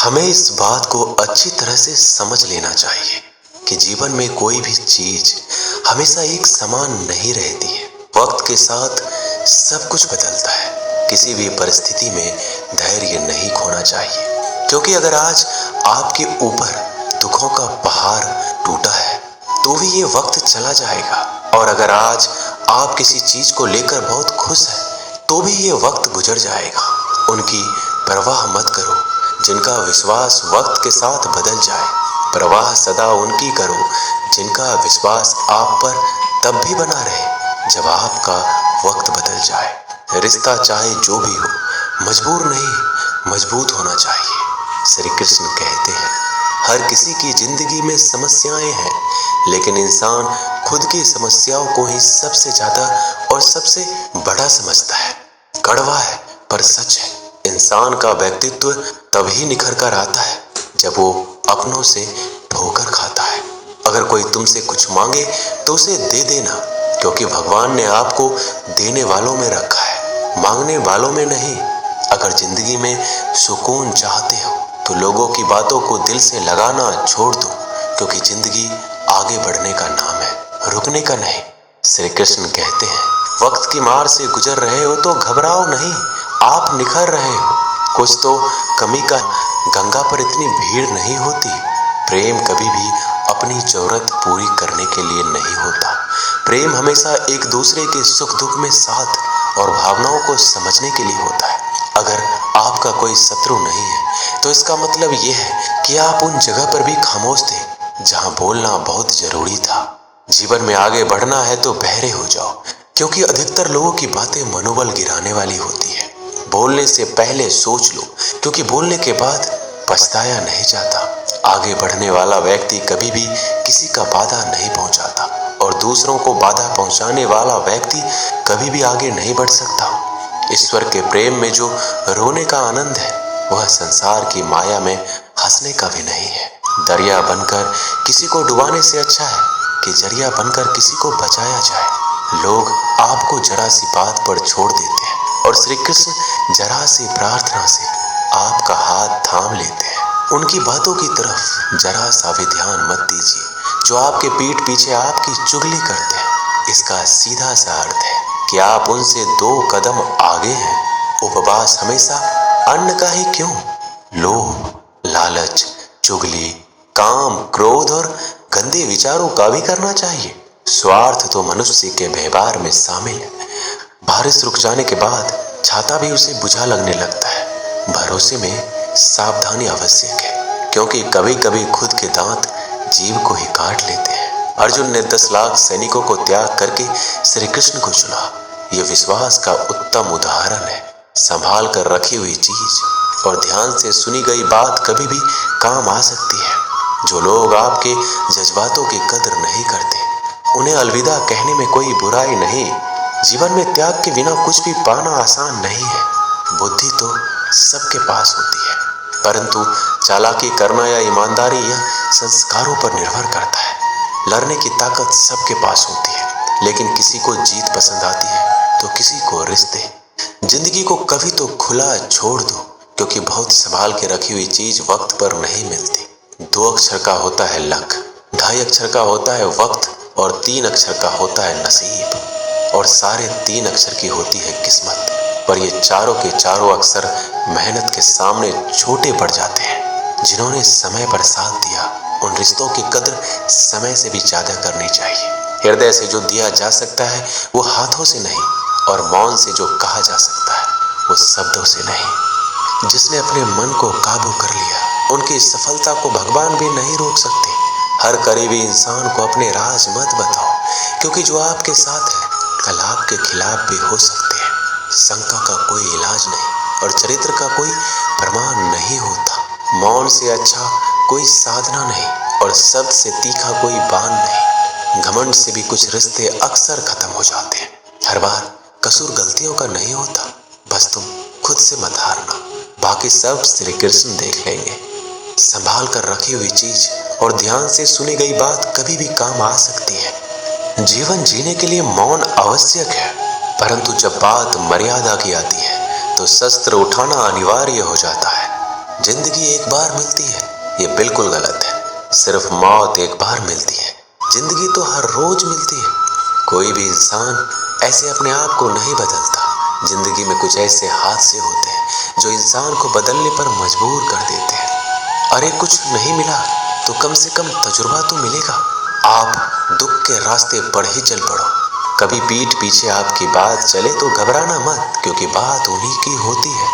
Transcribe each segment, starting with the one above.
हमें इस बात को अच्छी तरह से समझ लेना चाहिए कि जीवन में कोई भी चीज हमेशा एक समान नहीं रहती है। वक्त के साथ सब कुछ बदलता है। किसी भी परिस्थिति में धैर्य नहीं खोना चाहिए, क्योंकि अगर आज आपके ऊपर दुखों का पहाड़ टूटा है तो भी ये वक्त चला जाएगा, और अगर आज आप किसी चीज को लेकर बहुत खुश हैं तो भी ये वक्त गुजर जाएगा। उनकी परवाह मत करो जिनका विश्वास वक्त के साथ बदल जाए। परवाह सदा उनकी करो जिनका विश्वास आप पर तब भी बना रहे जब आपका वक्त बदल जाए। रिश्ता चाहे जो भी हो, मजबूर नहीं मजबूत होना चाहिए। श्री कृष्ण कहते हैं, हर किसी की जिंदगी में समस्याएं हैं, लेकिन इंसान खुद की समस्याओं को ही सबसे ज्यादा और सबसे बड़ा समझता है। कड़वा है पर सच है। इंसान का व्यक्तित्व तभी निखर कर आता है जब वो अपनों से ठोकर खाता है। अगर कोई तुमसे कुछ मांगे तो उसे दे देना, क्योंकि भगवान ने आपको देने वालों में रखा है, मांगने वालों में नहीं। अगर जिंदगी में सुकून चाहते हो तो लोगों की बातों को दिल से लगाना छोड़ दो, क्योंकि जिंदगी आगे बढ़ने का नाम है, रुकने का नहीं। श्री कृष्ण कहते हैं, वक्त की मार से गुजर रहे हो तो घबराओ नहीं, आप निखर रहे हो। कुछ तो कमी का गंगा पर इतनी भीड़ नहीं होती। प्रेम कभी भी अपनी जरूरत पूरी करने के लिए नहीं होता। प्रेम हमेशा एक दूसरे के सुख दुख में साथ और भावनाओं को समझने के लिए होता है। अगर आपका कोई शत्रु नहीं है तो इसका मतलब यह है कि आप उन जगह पर भी खामोश थे जहां बोलना बहुत जरूरी था। जीवन में आगे बढ़ना है तो बहरे हो जाओ, क्योंकि अधिकतर लोगों की बातें मनोबल गिराने वाली होती है। बोलने से पहले सोच लो, क्योंकि बोलने के बाद पछताया नहीं जाता। आगे बढ़ने वाला व्यक्ति कभी भी किसी का बाधा नहीं पहुंचाता, और दूसरों को बाधा पहुंचाने वाला व्यक्ति कभी भी आगे नहीं बढ़ सकता। ईश्वर के प्रेम में जो रोने का आनंद है, वह संसार की माया में हंसने का भी नहीं है। दरिया बनकर किसी को डुबाने से अच्छा है कि जरिया बनकर किसी को बचाया जाए। लोग आपको जरा सी बात पर छोड़ देते हैं, और श्री कृष्ण जरा सी प्रार्थना से आपका हाथ थाम लेते हैं। उनकी बातों की तरफ जरा सा भी ध्यान मत दीजिए जो आपके पीठ पीछे आपकी चुगली करते हैं। इसका सीधा सा अर्थ है कि आप उनसे 2 कदम आगे हैं। उपवास हमेशा अन्न का ही क्यों, लोभ, लालच, चुगली, काम, क्रोध और गंदे विचारों का भी करना चाहिए। स्वार्थ तो मनुष्य के व्यवहार में शामिल है। बारिश रुक जाने के बाद छाता भी उसे बुझा लगने लगता है। भरोसे में सावधानी आवश्यक है, क्योंकि कभी कभी खुद के दांत जीव को ही काट लेते हैं। अर्जुन ने 10 लाख सैनिकों को त्याग करके श्री कृष्ण को चुना। यह विश्वास का उत्तम उदाहरण है। संभाल कर रखी हुई चीज और ध्यान से सुनी गई बात कभी भी काम आ सकती है। जो लोग आपके जज्बातों की कदर नहीं करते, उन्हें अलविदा कहने में कोई बुराई नहीं। जीवन में त्याग के बिना कुछ भी पाना आसान नहीं है। बुद्धि तो सबके पास होती है, परंतु चालाकी करना या ईमानदारी या संस्कारों पर निर्भर करता है। लड़ने की ताकत सबके पास होती है, लेकिन किसी को जीत पसंद आती है तो किसी को रिश्ते। जिंदगी को कभी तो खुला छोड़ दो, क्योंकि बहुत संभाल के रखी हुई चीज वक्त पर नहीं मिलती। 2 अक्षर का होता है लक, 2.5 अक्षर का होता है वक्त, और 3 अक्षर का होता है नसीब, और सारे 3 अक्षर की होती है किस्मत। पर ये चारों के चारों अक्षर मेहनत के सामने छोटे पड़ जाते हैं। जिन्होंने समय पर साथ दिया, उन रिश्तों की कदर समय से भी ज्यादा करनी चाहिए। हृदय से जो दिया जा सकता है वो हाथों से नहीं, और मौन से जो कहा जा सकता है वो शब्दों से नहीं। जिसने अपने मन को काबू कर लिया, उनकी सफलता को भगवान भी नहीं रोक सकते। हर करीबी इंसान को अपने राज मत बताओ, क्योंकि जो आपके साथ है कल आपके खिलाफ भी हो सकते हैं। शंका का कोई इलाज नहीं, और चरित्र का कोई प्रमाण नहीं होता। मौन से अच्छा कोई साधना नहीं, और शब्द से तीखा कोई बाण नहीं। घमंड से भी कुछ रिश्ते अक्सर खत्म हो जाते हैं। हर बार कसूर गलतियों का नहीं होता, बस तुम खुद से मत हारना, बाकी सब श्री कृष्ण देख लेंगे। संभाल कर रखी हुई चीज और ध्यान से सुनी गई बात कभी भी काम आ सकती है। जीवन जीने के लिए मौन आवश्यक है, परंतु जब बात मर्यादा की आती है तो शस्त्र उठाना अनिवार्य हो जाता है। जिंदगी एक बार मिलती है, ये बिल्कुल गलत है। सिर्फ मौत एक बार मिलती है। जिंदगी तो हर रोज मिलती है। कोई भी इंसान ऐसे अपने आप को नहीं बदलता। जिंदगी में कुछ ऐसे हादसे होते हैं जो इंसान को बदलने पर मजबूर कर देते हैं। अरे कुछ नहीं मिला तो कम से कम तजुर्बा तो मिलेगा। आप दुख के रास्ते पर ही चल पड़ो। कभी पीठ पीछे आपकी बात चले तो घबराना मत, क्योंकि बात उन्हीं की होती है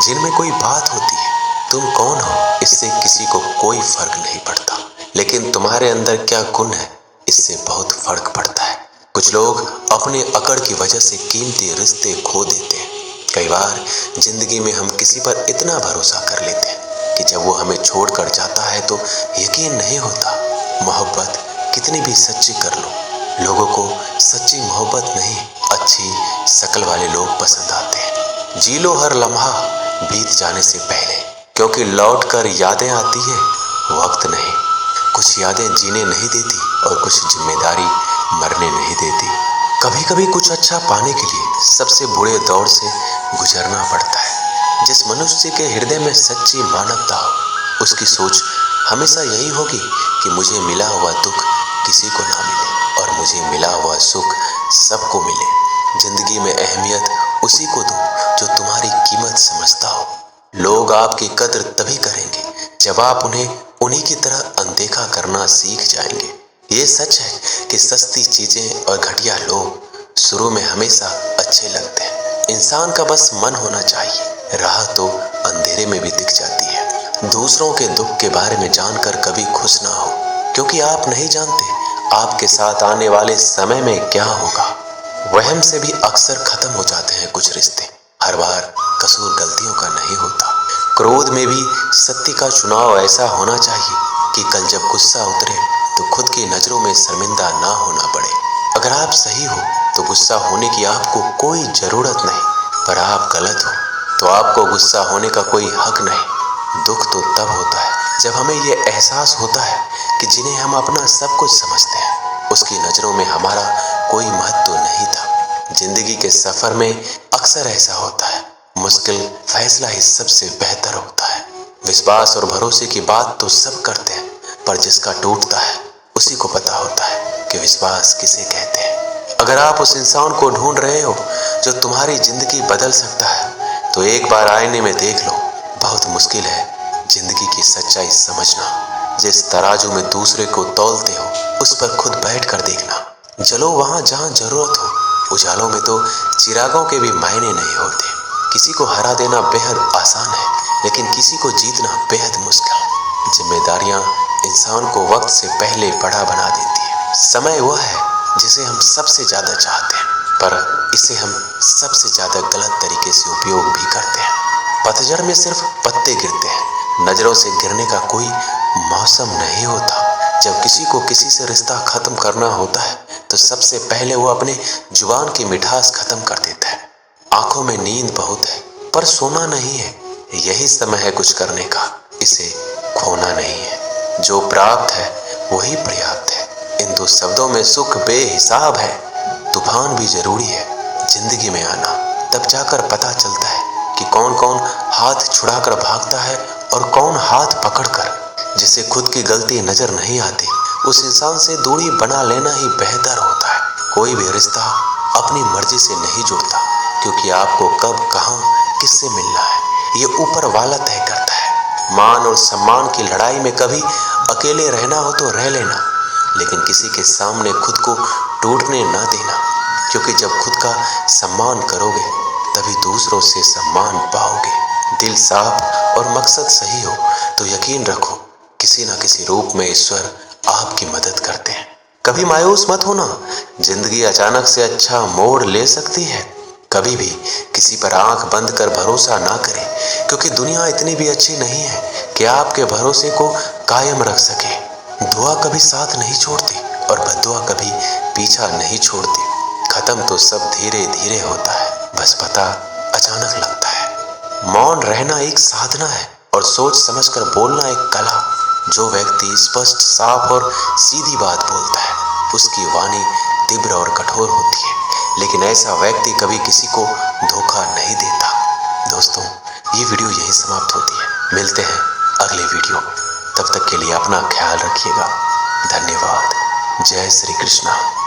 जिनमें कोई बात होती है। तुम कौन हो इससे किसी को कोई फर्क नहीं पड़ता, लेकिन तुम्हारे अंदर क्या गुण है इससे बहुत फर्क पड़ता है। कुछ लोग अपने अकड़ की वजह से कीमती रिश्ते खो देते हैं। कई बार जिंदगी में हम किसी पर इतना भरोसा कर लेते हैं कि जब वो हमें छोड़कर जाता है तो यकीन नहीं होता। मोहब्बत कितनी भी सच्ची कर लो, लोगों को सच्ची मोहब्बत नहीं, अच्छी शक्ल वाले लोग पसंद आते हैं। जी लो हर लम्हा बीत जाने से पहले, क्योंकि लौट कर यादें आती है, वक्त नहीं। कुछ यादें जीने नहीं देती और कुछ जिम्मेदारी मरने नहीं देती। कभी कभी कुछ अच्छा पाने के लिए सबसे बुरे दौर से गुजरना पड़ता है। जिस मनुष्य के हृदय में सच्ची मानवता हो, उसकी सोच हमेशा यही होगी कि मुझे मिला हुआ दुख किसी को ना मिले और मुझे मिला हुआ सुख सबको मिले। जिंदगी में अहमियत उसी को दो जो तुम्हारी कीमत समझता हो। लोग आपकी कद्र तभी करेंगे जब आप उन्हें उन्हीं की तरह अनदेखा करना सीख जाएंगे। ये सच है कि सस्ती चीजें और घटिया लोग शुरू में हमेशा अच्छे लगते हैं। इंसान का बस मन होना चाहिए, राह तो अंधेरे में भी दिख जाती है। दूसरों के दुख के बारे में जानकर कभी खुश ना हो, क्योंकि आप नहीं जानते आपके साथ आने वाले समय में क्या होगा। वहम से भी अक्सर खत्म हो जाते हैं कुछ रिश्ते। हर बार कसूर गलतियों का नहीं होता। क्रोध में भी सत्य का चुनाव ऐसा होना चाहिए कि कल जब गुस्सा उतरे तो खुद की नजरों में शर्मिंदा ना होना पड़े। अगर आप सही हो तो गुस्सा होने की आपको कोई जरूरत नहीं, पर आप गलत हो तो आपको गुस्सा होने का कोई हक नहीं। दुख तो तब होता है जब हमें ये एहसास होता है कि जिन्हें हम अपना सब कुछ समझते हैं, उसकी नजरों में हमारा कोई महत्व नहीं था। जिंदगी के सफर में अक्सर ऐसा होता है, मुश्किल फैसला ही सबसे बेहतर होता है। विश्वास और भरोसे की बात तो सब करते हैं, पर जिसका टूटता है उसी को पता होता है कि विश्वास किसे कहते हैं। अगर आप उस इंसान को ढूंढ रहे हो जो तुम्हारी जिंदगी बदल सकता है, तो एक बार आईने में देख लो। बहुत मुश्किल है जिंदगी की सच्चाई समझना। जिस तराजू में दूसरे को तौलते हो, उस पर खुद बैठ कर देखना। चलो वहां जहां जरूरत हो। उजालों में तो चिरागों के भी मायने नहीं होते। किसी को हरा देना बेहद आसान है, लेकिन किसी को जीतना बेहद मुश्किल। जिम्मेदारियां इंसान को वक्त से पहले बड़ा बना देती है। समय वह है जिसे हम सबसे ज्यादा चाहते हैं, पर इसे हम सबसे ज्यादा गलत तरीके से उपयोग भी करते हैं। पतझड़ में सिर्फ पत्ते गिरते हैं, नजरों से गिरने का कोई मौसम नहीं होता। जब किसी को किसी से रिश्ता खत्म करना होता है तो सबसे पहले वो अपने जुबान की मिठास खत्म कर देता है। आंखों में नींद बहुत है, पर सोना नहीं है। यही समय है कुछ करने का, इसे खोना नहीं है। जो प्राप्त है वही पर्याप्त है। इन दो शब्दों में सुख बेहिसाब है। तूफान भी जरूरी है जिंदगी में आना, तब जाकर पता चलता है कि कौन कौन हाथ छुड़ाकर भागता है और कौन हाथ पकड़कर। जिसे खुद की गलती नजर नहीं आती, उस इंसान से दूरी बना लेना ही बेहतर होता है। कोई भी रिश्ता अपनी मर्जी से नहीं जुड़ता, क्योंकि आपको कब कहां किससे मिलना है ये ऊपर वाला तय करता है। मान और सम्मान की लड़ाई में कभी अकेले रहना हो तो रह लेना, लेकिन किसी के सामने खुद को टूटने ना देना, क्योंकि जब खुद का सम्मान करोगे तभी दूसरों से सम्मान पाओगे। दिल साफ और मकसद सही हो तो यकीन रखो किसी न किसी रूप में ईश्वर आपकी मदद करते हैं। कभी मायूस मत होना, जिंदगी अचानक से अच्छा मोड़ ले सकती है। कभी भी किसी पर आंख बंद कर भरोसा ना करें, क्योंकि दुनिया इतनी भी अच्छी नहीं है कि आपके भरोसे को कायम रख सके। दुआ कभी साथ नहीं छोड़ती और बद्दुआ कभी पीछा नहीं छोड़ती। खत्म तो सब धीरे धीरे होता है, बस पता अचानक लगता है। मौन रहना एक साधना है और सोच समझकर बोलना एक कला। जो व्यक्ति स्पष्ट, साफ और सीधी बात बोलता है, उसकी वाणी तीव्र और कठोर होती है, लेकिन ऐसा व्यक्ति कभी किसी को धोखा नहीं देता। दोस्तों, ये वीडियो यहीं समाप्त होती है। मिलते हैं अगले वीडियो में। तब तक के लिए अपना ख्याल रखिएगा। धन्यवाद। जय श्री कृष्णा।